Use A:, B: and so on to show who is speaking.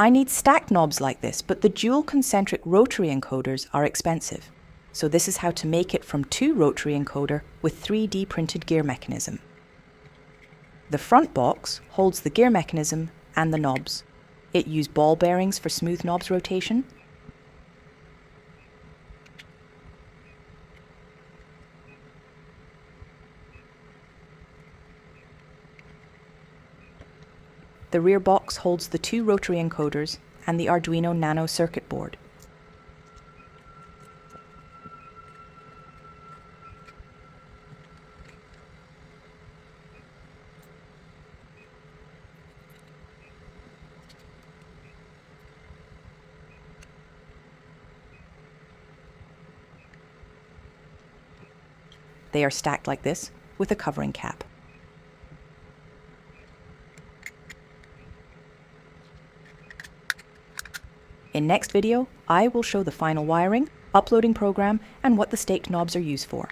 A: I need stacked knobs like this, but the dual concentric rotary encoders are expensive. So this is how to make it from 2 rotary encoder with 3D printed gear mechanism. The front box holds the gear mechanism and the knobs. It used ball bearings for smooth knobs rotation. The rear box holds the 2 rotary encoders and the Arduino Nano circuit board. They are stacked like this, with a covering cap. In next video, I will show the final wiring, uploading program, and what the staked knobs are used for.